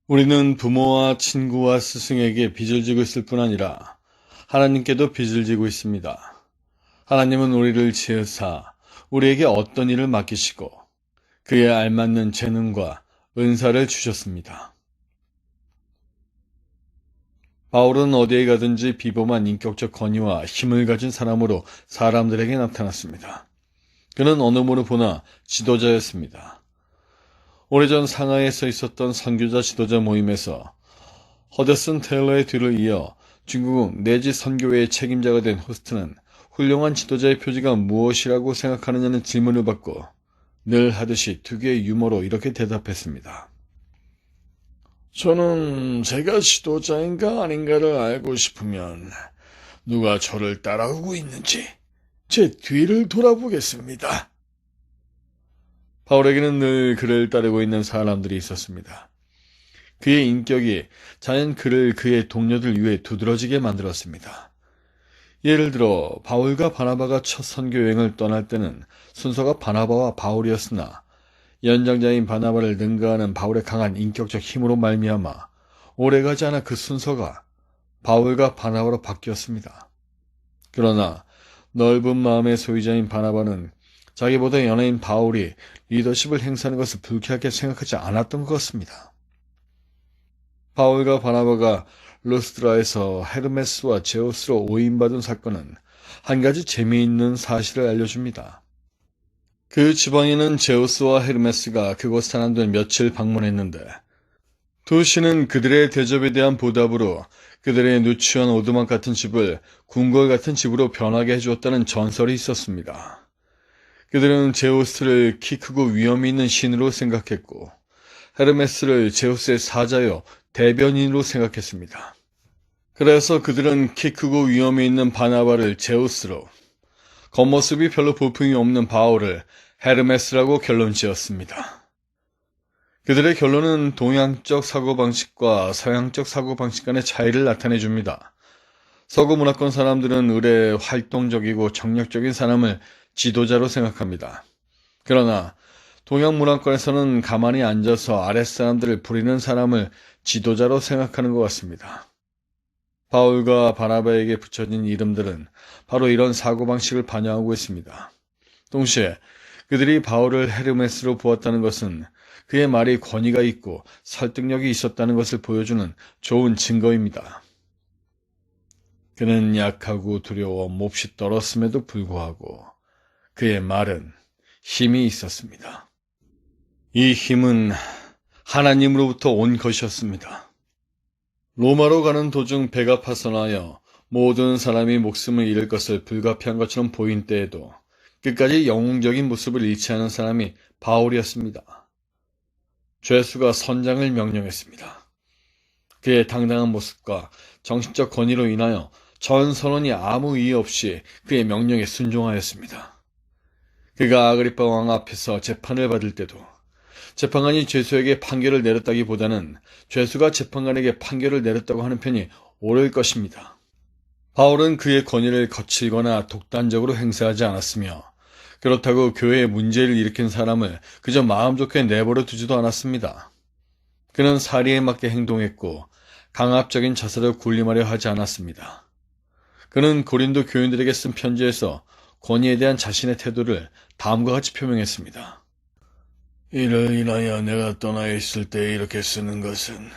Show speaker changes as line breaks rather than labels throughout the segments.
우리는 부모와 친구와 스승에게 빚을 지고 있을 뿐 아니라 하나님께도 빚을 지고 있습니다. 하나님은 우리를 지으사 우리에게 어떤 일을 맡기시고 그에 알맞는 재능과 은사를 주셨습니다. 바울은 어디에 가든지 비범한 인격적 권위와 힘을 가진 사람으로 사람들에게 나타났습니다. 그는 어느 분을 보나 지도자였습니다. 오래전 상하이에서 있었던 선교자 지도자 모임에서 허드슨 테일러의 뒤를 이어 중국 내지 선교회의 책임자가 된 호스트는 훌륭한 지도자의 표지가 무엇이라고 생각하느냐는 질문을 받고 늘 하듯이 특유의 유머로 이렇게 대답했습니다. 저는 제가 지도자인가 아닌가를 알고 싶으면 누가 저를 따라오고 있는지 제 뒤를 돌아보겠습니다. 바울에게는 늘 그를 따르고 있는 사람들이 있었습니다. 그의 인격이 자연 그를 그의 동료들 위해 두드러지게 만들었습니다. 예를 들어 바울과 바나바가 첫 선교 여행을 떠날 때는 순서가 바나바와 바울이었으나 연장자인 바나바를 능가하는 바울의 강한 인격적 힘으로 말미암아 오래가지 않아 그 순서가 바울과 바나바로 바뀌었습니다. 그러나 넓은 마음의 소유자인 바나바는 자기보다 연예인 바울이 리더십을 행사하는 것을 불쾌하게 생각하지 않았던 것 같습니다. 바울과 바나바가 루스드라에서 헤르메스와 제우스로 오인받은 사건은 한 가지 재미있는 사실을 알려줍니다. 그 지방에는 제우스와 헤르메스가 그곳 사람들 며칠 방문했는데 두 신은 그들의 대접에 대한 보답으로 그들의 누추한 오두막 같은 집을 궁궐 같은 집으로 변하게 해주었다는 전설이 있었습니다. 그들은 제우스를 키 크고 위엄이 있는 신으로 생각했고 헤르메스를 제우스의 사자요 대변인으로 생각했습니다. 그래서 그들은 키 크고 위엄이 있는 바나바를 제우스로, 겉모습이 별로 볼품이 없는 바울을 헤르메스라고 결론 지었습니다. 그들의 결론은 동양적 사고방식과 서양적 사고방식 간의 차이를 나타내줍니다. 서구 문화권 사람들은 의례 활동적이고 정력적인 사람을 지도자로 생각합니다. 그러나 동양 문화권에서는 가만히 앉아서 아랫사람들을 부리는 사람을 지도자로 생각하는 것 같습니다. 바울과 바나바에게 붙여진 이름들은 바로 이런 사고방식을 반영하고 있습니다. 동시에 그들이 바울을 헤르메스로 보았다는 것은 그의 말이 권위가 있고 설득력이 있었다는 것을 보여주는 좋은 증거입니다. 그는 약하고 두려워 몹시 떨었음에도 불구하고 그의 말은 힘이 있었습니다. 이 힘은 하나님으로부터 온 것이었습니다. 로마로 가는 도중 배가 파손하여 모든 사람이 목숨을 잃을 것을 불가피한 것처럼 보인 때에도 끝까지 영웅적인 모습을 잃지 않은 사람이 바울이었습니다. 죄수가 선장을 명령했습니다. 그의 당당한 모습과 정신적 권위로 인하여 전 선원이 아무 이의 없이 그의 명령에 순종하였습니다. 그가 아그리파 왕 앞에서 재판을 받을 때도 재판관이 죄수에게 판결을 내렸다기보다는 죄수가 재판관에게 판결을 내렸다고 하는 편이 옳을 것입니다. 바울은 그의 권위를 거칠거나 독단적으로 행사하지 않았으며 그렇다고 교회에 문제를 일으킨 사람을 그저 마음 좋게 내버려 두지도 않았습니다. 그는 사리에 맞게 행동했고 강압적인 자세로 군림하려 하지 않았습니다. 그는 고린도 교인들에게 쓴 편지에서 권위에 대한 자신의 태도를 다음과 같이 표명했습니다. 이를 인하여 내가 떠나 있을 때 이렇게 쓰는 것은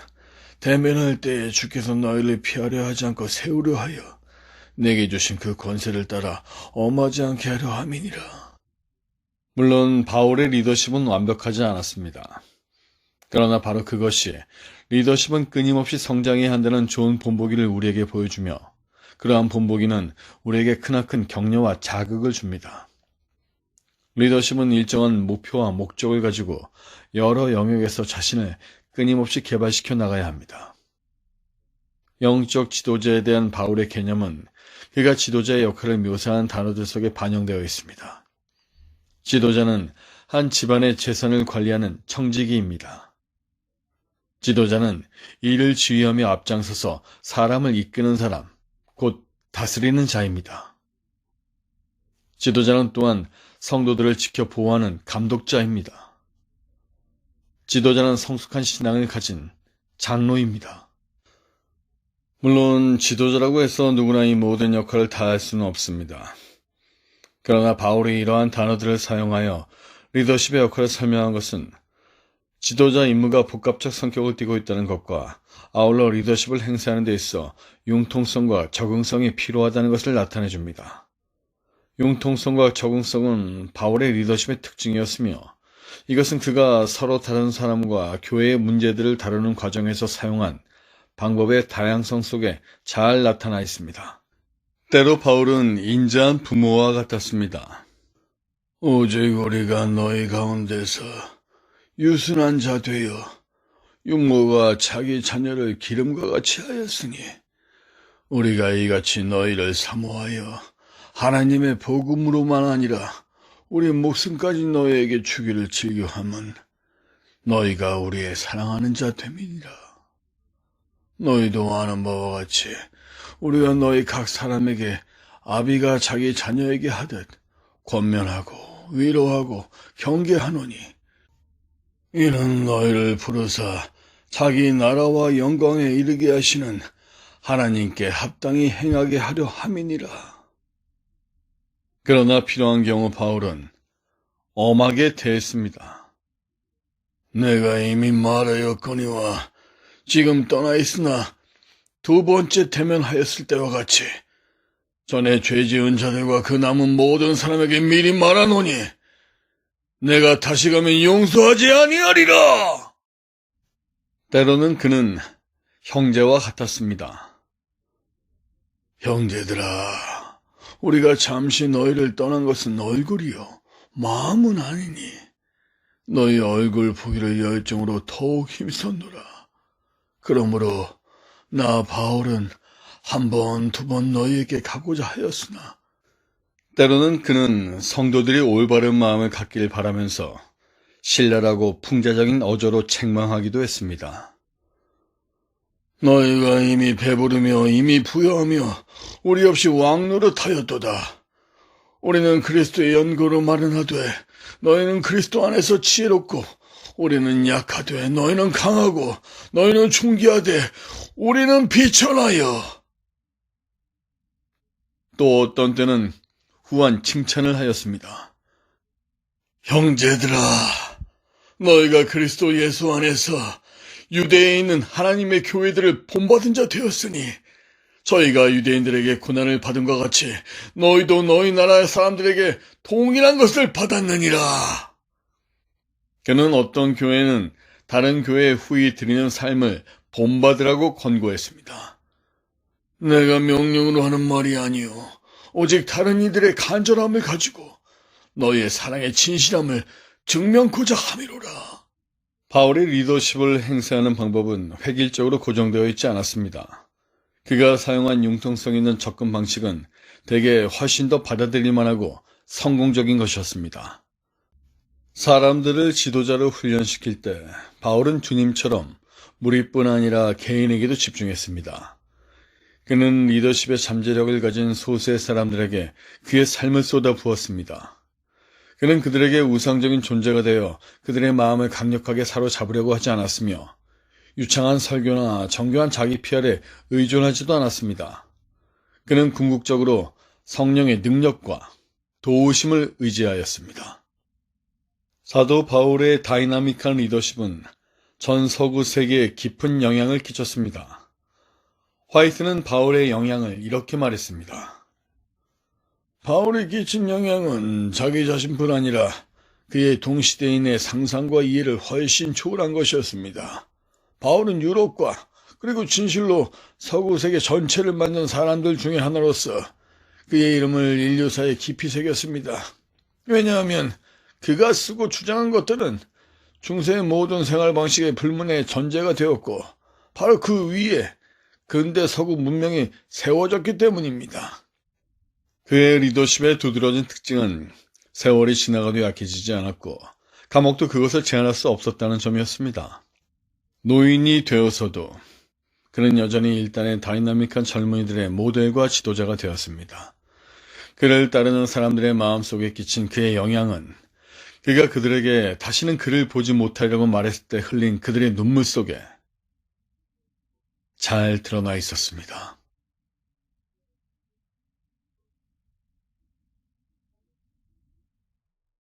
대면할 때에 주께서 너희를 피하려 하지 않고 세우려 하여 내게 주신 그 권세를 따라 엄하지 않게 하려 함이니라. 물론 바울의 리더십은 완벽하지 않았습니다. 그러나 바로 그것이 리더십은 끊임없이 성장해야 한다는 좋은 본보기를 우리에게 보여주며 그러한 본보기는 우리에게 크나큰 격려와 자극을 줍니다. 리더십은 일정한 목표와 목적을 가지고 여러 영역에서 자신을 끊임없이 개발시켜 나가야 합니다. 영적 지도자에 대한 바울의 개념은 그가 지도자의 역할을 묘사한 단어들 속에 반영되어 있습니다. 지도자는 한 집안의 재산을 관리하는 청지기입니다. 지도자는 일을 지휘하며 앞장서서 사람을 이끄는 사람, 곧 다스리는 자입니다. 지도자는 또한 성도들을 지켜 보호하는 감독자입니다. 지도자는 성숙한 신앙을 가진 장로입니다. 물론 지도자라고 해서 누구나 이 모든 역할을 다 할 수는 없습니다. 그러나 바울이 이러한 단어들을 사용하여 리더십의 역할을 설명한 것은 지도자 임무가 복합적 성격을 띠고 있다는 것과 아울러 리더십을 행사하는 데 있어 융통성과 적응성이 필요하다는 것을 나타내 줍니다. 융통성과 적응성은 바울의 리더십의 특징이었으며 이것은 그가 서로 다른 사람과 교회의 문제들을 다루는 과정에서 사용한 방법의 다양성 속에 잘 나타나 있습니다. 때로 바울은 인자한 부모와 같았습니다. 오직 우리가 너희 가운데서 유순한 자 되어 육모가 자기 자녀를 기름과 같이 하였으니 우리가 이같이 너희를 사모하여 하나님의 복음으로만 아니라 우리 목숨까지 너희에게 주기를 즐겨함은 너희가 우리의 사랑하는 자 됨이니라. 너희도 아는 바와 같이 우리가 너희 각 사람에게 아비가 자기 자녀에게 하듯 권면하고 위로하고 경계하노니 이는 너희를 부르사 자기 나라와 영광에 이르게 하시는 하나님께 합당히 행하게 하려 함이니라. 그러나 필요한 경우 바울은 엄하게 대했습니다. 내가 이미 말하였거니와 지금 떠나 있으나 두 번째 대면하였을 때와 같이 전에 죄 지은 자들과 그 남은 모든 사람에게 미리 말하노니 내가 다시 가면 용서하지 아니하리라. 때로는 그는 형제와 같았습니다. 형제들아, 우리가 잠시 너희를 떠난 것은 얼굴이요 마음은 아니니 너희 얼굴 보기를 열정으로 더욱 힘썼노라. 그러므로 나 바울은 한 번, 두 번 너희에게 가고자 하였으나 때로는 그는 성도들이 올바른 마음을 갖길 바라면서 신랄하고 풍자적인 어조로 책망하기도 했습니다. 너희가 이미 배부르며 이미 부여하며 우리 없이 왕노릇하였도다. 우리는 그리스도의 연고로 마련하되 너희는 그리스도 안에서 지혜롭고 우리는 약하되 너희는 강하고 너희는 충기하되 우리는 비천하여. 또 어떤 때는 후한 칭찬을 하였습니다. 형제들아, 너희가 그리스도 예수 안에서 유대에 있는 하나님의 교회들을 본받은 자 되었으니 저희가 유대인들에게 고난을 받은 것 같이 너희도 너희 나라의 사람들에게 동일한 것을 받았느니라. 그는 어떤 교회는 다른 교회에 후히 드리는 삶을 본받으라고 권고했습니다. 내가 명령으로 하는 말이 아니요 오직 다른 이들의 간절함을 가지고 너희의 사랑의 진실함을 증명코자 함이로라. 바울의 리더십을 행사하는 방법은 획일적으로 고정되어 있지 않았습니다. 그가 사용한 융통성 있는 접근 방식은 대개 훨씬 더 받아들일 만하고 성공적인 것이었습니다. 사람들을 지도자로 훈련시킬 때 바울은 주님처럼 무리뿐 아니라 개인에게도 집중했습니다. 그는 리더십의 잠재력을 가진 소수의 사람들에게 그의 삶을 쏟아부었습니다. 그는 그들에게 우상적인 존재가 되어 그들의 마음을 강력하게 사로잡으려고 하지 않았으며 유창한 설교나 정교한 자기 PR에 의존하지도 않았습니다. 그는 궁극적으로 성령의 능력과 도우심을 의지하였습니다. 사도 바울의 다이나믹한 리더십은 전 서구 세계에 깊은 영향을 끼쳤습니다. 화이트는 바울의 영향을 이렇게 말했습니다. 바울이 끼친 영향은 자기 자신뿐 아니라 그의 동시대인의 상상과 이해를 훨씬 초월한 것이었습니다. 바울은 유럽과 그리고 진실로 서구 세계 전체를 만든 사람들 중에 하나로서 그의 이름을 인류사에 깊이 새겼습니다. 왜냐하면 그가 쓰고 주장한 것들은 중세의 모든 생활 방식의 불문의 전제가 되었고 바로 그 위에 근대 서구 문명이 세워졌기 때문입니다. 그의 리더십의 두드러진 특징은 세월이 지나가도 약해지지 않았고 감옥도 그것을 제한할 수 없었다는 점이었습니다. 노인이 되어서도 그는 여전히 일단의 다이나믹한 젊은이들의 모델과 지도자가 되었습니다. 그를 따르는 사람들의 마음속에 끼친 그의 영향은 그가 그들에게 다시는 그를 보지 못하려고 말했을 때 흘린 그들의 눈물 속에 잘 드러나 있었습니다.